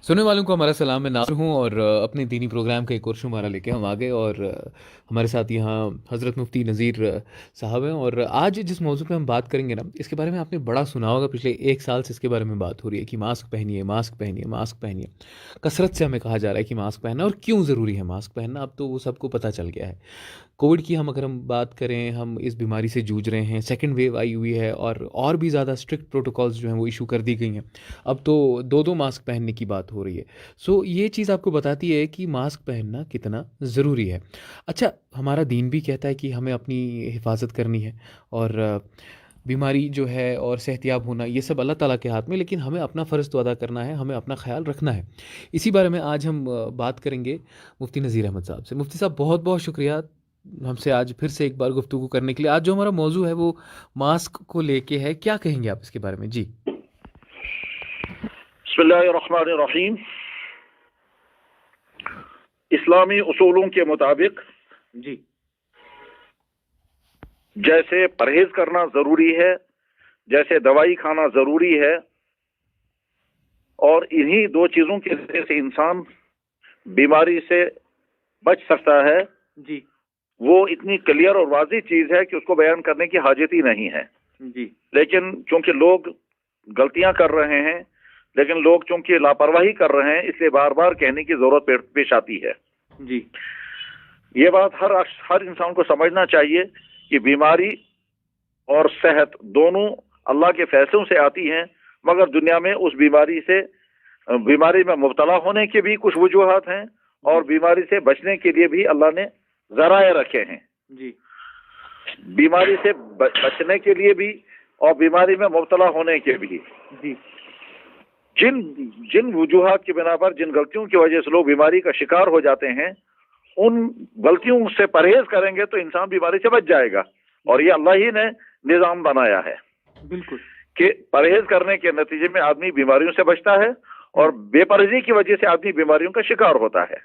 सुनने वालों को हमारा सलाम। मैं नासिर हूँ और अपने दीनी प्रोग्राम का एक और शुमारा लेके हम आ गए और हमारे साथ यहाँ हज़रत मुफ्ती नज़ीर साहब हैं। और आज जिस मौजू पे हम बात करेंगे ना, इसके बारे में आपने बड़ा सुना होगा। पिछले एक साल से इसके बारे में बात हो रही है कि मास्क पहनिए, मास्क पहनिए, मास्क पहनिए। कसरत से हमें कहा जा रहा है कि मास्क पहनना, और क्यों ज़रूरी है मास्क पहनना, अब तो वो सबको पता चल गया है। कोविड की हम अगर हम बात करें, हम इस बीमारी से जूझ रहे हैं, सेकंड वेव आई हुई है और भी ज़्यादा स्ट्रिक्ट प्रोटोकॉल्स जो हैं वो इशू कर दी गई हैं। अब तो दो दो मास्क पहनने की बात हो रही है। सो ये चीज़ आपको बताती है कि मास्क पहनना कितना ज़रूरी है। अच्छा, हमारा दीन भी कहता है कि हमें अपनी हिफाजत करनी है, और बीमारी जो है और सेहतियाब होना ये सब अल्लाह ताला के हाथ में, लेकिन हमें अपना फ़र्ज़ तो अदा करना है, हमें अपना ख़्याल रखना है। इसी बारे में आज हम बात करेंगे मुफ्ती नज़ीर अहमद साहब से। मुफ्ती साहब, बहुत बहुत शुक्रिया हमसे आज फिर से एक बार गुफ्तगू करने के लिए। आज जो हमारा मौजू है वो मास्क को लेके है, क्या कहेंगे आप इसके बारे में? जी। बिस्मिल्लाहिर्रहमानिर्रहीम। इस्लामी उसूलों के मुताबिक जी। जैसे परहेज करना जरूरी है, जैसे दवाई खाना जरूरी है, और इन्हीं दो चीजों की वजह से इंसान बीमारी से बच सकता है, जी। वो इतनी क्लियर और वाज़ेह चीज है कि उसको बयान करने की हाजत ही नहीं है। जी। लेकिन चूंकि लोग गलतियां कर रहे हैं, लेकिन लोग चूंकि लापरवाही कर रहे हैं, इसलिए बार बार कहने की जरूरत पेश आती है। जी। ये बात हर इंसान को समझना चाहिए कि बीमारी और सेहत दोनों अल्लाह के फैसलों से आती हैं, मगर दुनिया में उस बीमारी में मुब्तला होने के भी कुछ वजूहात हैं, और बीमारी से बचने के लिए भी अल्लाह ने जराए रखे हैं। जी। बीमारी से बचने के लिए भी और बीमारी में मुब्तला होने के भी। जी। जिन जिन वजूहात की बिना पर, जिन गलतियों की वजह से लोग बीमारी का शिकार हो जाते हैं, उन गलतियों से परहेज करेंगे तो इंसान बीमारी से बच जाएगा। और ये अल्लाह ही ने निजाम बनाया है बिल्कुल कि परहेज करने के नतीजे में आदमी बीमारियों से बचता है, और बेपरहेजी की वजह से आदमी बीमारियों का शिकार होता है।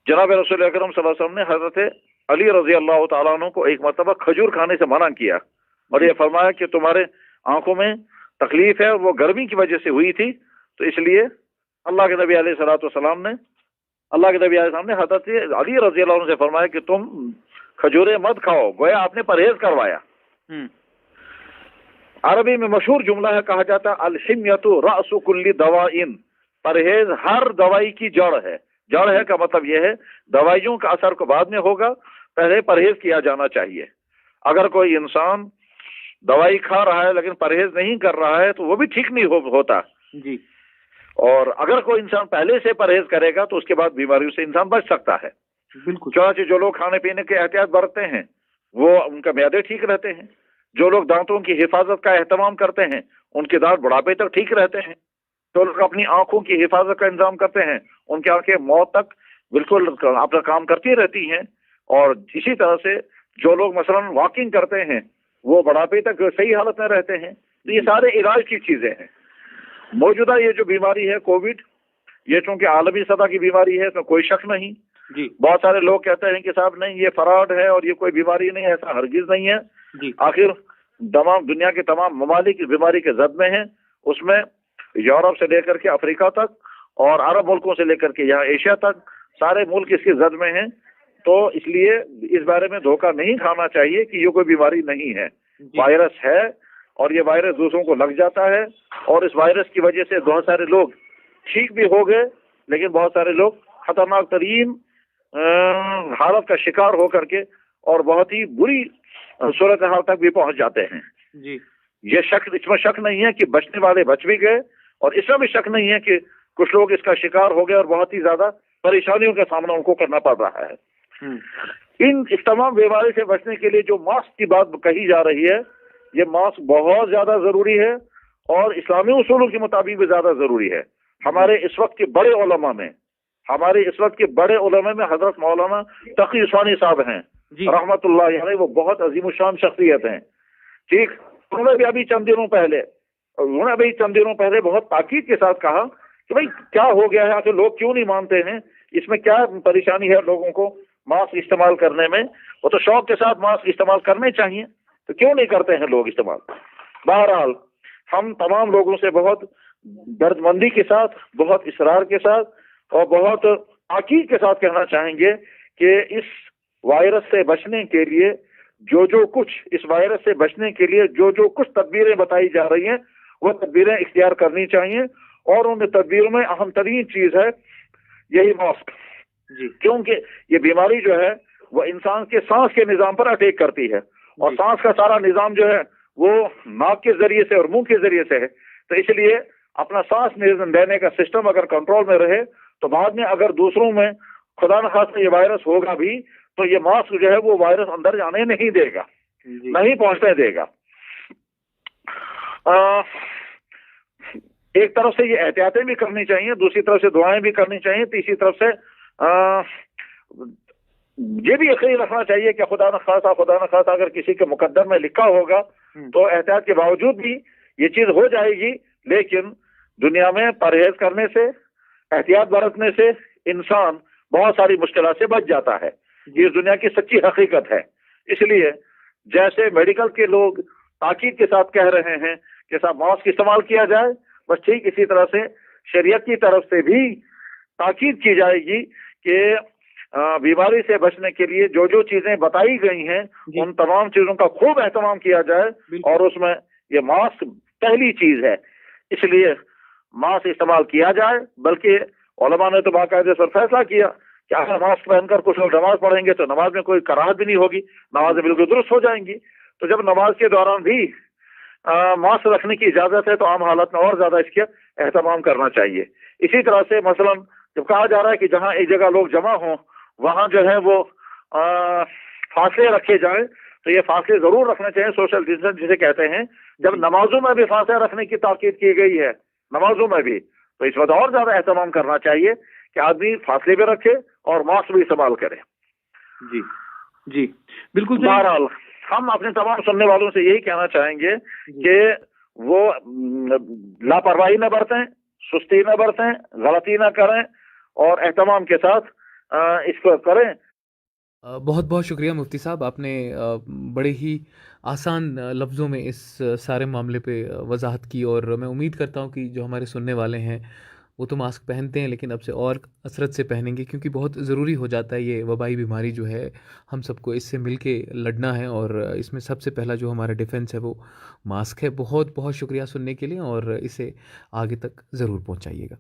जनाब रसूल अकरम सल्लल्लाहु अलैहि वसल्लम ने हजरत अली रजी अल्लाह तआला अन्हु को एक मरतबा खजूर खाने से मना किया, और ये फरमाया कि तुम्हारे आंखों में तकलीफ है, और वो गर्मी की वजह से हुई थी, तो इसलिए अल्लाह के नबी अलैहिस्सलाम ने हजरत अली रजी अल्लाह अन्हु से फरमाया कि तुम खजूरें मत खाओ, गोया आपने परहेज करवाया। अरबी में मशहूर जुमला है, कहा जाता है अल-हिम्यतु रअसु कुल्ली दवाइन, परहेज हर दवाई की जड़ है। जड़ है का मतलब यह है दवाइयों का असर को बाद में होगा, पहले परहेज किया जाना चाहिए। अगर कोई इंसान दवाई खा रहा है लेकिन परहेज नहीं कर रहा है तो वो भी ठीक नहीं होता। जी। और अगर कोई इंसान पहले से परहेज करेगा तो उसके बाद बीमारियों से इंसान बच सकता है। बिल्कुल। क्योंकि जो लोग खाने पीने के एहतियात बरतते हैं वो उनका मैदे ठीक रहते हैं। जो लोग दांतों की हिफाजत का एहतमाम करते हैं उनके दांत बुढ़ापे तक ठीक रहते हैं। जो लोग अपनी आंखों की हिफाजत का इंतजाम करते हैं उनकी आंखें मौत तक बिल्कुल अपना काम करती रहती हैं। और इसी तरह से जो लोग मसलन वॉकिंग करते हैं वो बुढ़ापे तक सही हालत में रहते हैं। तो ये सारे इलाज की चीजें हैं। मौजूदा ये जो बीमारी है कोविड, ये चूंकि आलमी सतह की बीमारी है तो कोई शक नहीं। जी। बहुत सारे लोग कहते हैं कि साहब नहीं, ये फ्रॉड है और ये कोई बीमारी नहीं है। ऐसा हरगिज नहीं है। जी। आखिर तमाम दुनिया के तमाम ममालिक इस बीमारी के जद में हैं। उसमें यूरोप से लेकर के अफ्रीका तक और अरब मुल्कों से लेकर के यहाँ एशिया तक सारे मुल्क इसके जद में हैं। तो इसलिए इस बारे में धोखा नहीं खाना चाहिए कि ये कोई बीमारी नहीं है। वायरस है और ये वायरस दूसरों को लग जाता है, और इस वायरस की वजह से बहुत सारे लोग ठीक भी हो गए, लेकिन बहुत सारे लोग खतरनाक तरीन हालत का शिकार होकर के और बहुत ही बुरी सूरत हाल तक भी पहुंच जाते हैं। जी। इसमें शक नहीं है कि बचने वाले बच भी गए, और इसमें भी शक नहीं है कि कुछ लोग इसका शिकार हो गए और बहुत ही ज्यादा परेशानियों का सामना उनको करना पड़ रहा है। इस तमाम बीमारी से बचने के लिए जो मास्क की बात कही जा रही है, ये मास्क बहुत ज्यादा जरूरी है और इस्लामी उसूलों के मुताबिक भी ज्यादा जरूरी है। हमारे इस वक्त के बड़े उलमा में हजरत मौलाना तकी उस्मानी साहब हैं रहमतुल्लाह अलैह। वो बहुत अजीमुशान शख्सियत हैं। ठीक, उन्होंने भी चंद दिनों पहले बहुत ताकीद के साथ कहा कि भाई क्या हो गया है, आखिर लोग क्यों नहीं मानते हैं, इसमें क्या परेशानी है लोगों को मास्क इस्तेमाल करने में। वो तो शौक के साथ मास्क इस्तेमाल करने चाहिए, तो क्यों नहीं करते हैं लोग इस्तेमाल। बहरहाल हम तमाम लोगों से बहुत दर्दमंदी के साथ, बहुत इसरार के साथ और बहुत ताकीद के साथ कहना चाहेंगे कि इस वायरस से बचने के लिए जो कुछ इस वायरस से बचने के लिए जो कुछ तदबीरें बताई जा रही हैं वो तदबीरें इख्तियार करनी चाहिए। और उन तदबीरों में अहम तरीन चीज है यही मास्क, क्योंकि ये बीमारी जो है वो इंसान के सांस के निजाम पर अटैक करती है और सांस का सारा निजाम जो है वो नाक के जरिए से और मुंह के जरिए से है। तो इसलिए अपना सांस लेने का सिस्टम अगर कंट्रोल में रहे तो बाद में अगर दूसरों में खुदा न खास्ता ये वायरस होगा भी तो ये मास्क जो है वो वायरस अंदर जाने नहीं देगा, नहीं पहुंचने देगा। एक तरफ से ये एहतियातें भी करनी चाहिए, दूसरी तरफ से दुआएं भी करनी चाहिए, तीसरी तरफ से ये भी यकीन रखना चाहिए कि खुदा न खास्ता अगर किसी के मुकद्दर में लिखा होगा तो एहतियात के बावजूद भी ये चीज हो जाएगी। लेकिन दुनिया में परहेज करने से, एहतियात बरतने से इंसान बहुत सारी मुश्किलों से बच जाता है। ये दुनिया की सच्ची हकीकत है। इसलिए जैसे मेडिकल के लोग ताकीद के साथ कह रहे हैं कि साहब मास्क इस्तेमाल किया जाए, बस ठीक इसी तरह से शरीयत की तरफ से भी ताकीद की जाएगी कि बीमारी से बचने के लिए जो चीजें बताई गई हैं उन तमाम चीजों का खूब एहतमाम किया जाए और उसमें ये मास्क पहली चीज है। इसलिए मास्क इस्तेमाल किया जाए, बल्कि उलमा ने तो बाकायदे पर फैसला किया कि अगर मास्क पहनकर कुछ लोग नमाज पढ़ेंगे तो नमाज में कोई कराहत भी नहीं होगी, नमाजें बिल्कुल दुरुस्त हो जाएंगी। तो जब नमाज के दौरान भी मास्क रखने की इजाजत है तो आम हालत में और ज्यादा इसके एहतमाम करना चाहिए। इसी तरह से मसलन जब कहा जा रहा है कि जहां एक जगह लोग जमा हों वहां जो है वो फासले रखे जाएं, तो ये फासले जरूर रखने चाहिए, सोशल डिस्टेंस जिसे कहते हैं। जब नमाजों में भी फासले रखने की ताकीद की गई है, नमाजों में भी, तो इस वक्त और ज्यादा एहतमाम करना चाहिए कि आदमी फासले भी रखे और मास्क भी इस्तेमाल करे। जी जी बिल्कुल। बहरहाल हम अपने तमाम सुनने वालों से यही कहना चाहेंगे कि वो लापरवाही न बरतें, सुस्ती न बरतें, गलती न करें और एहतमाम के साथ इसको करें। बहुत बहुत शुक्रिया मुफ्ती साहब, आपने बड़े ही आसान लफ्ज़ों में इस सारे मामले पे वजाहत की और मैं उम्मीद करता हूँ कि जो हमारे सुनने वाले हैं वो तो मास्क पहनते हैं लेकिन अब से और कसरत से पहनेंगे, क्योंकि बहुत ज़रूरी हो जाता है। ये वबाई बीमारी जो है हम सबको इससे मिल के लड़ना है और इसमें सबसे पहला जो हमारा डिफेंस है वो मास्क है। बहुत बहुत शुक्रिया सुनने के लिए और इसे आगे तक ज़रूर पहुँचाइएगा।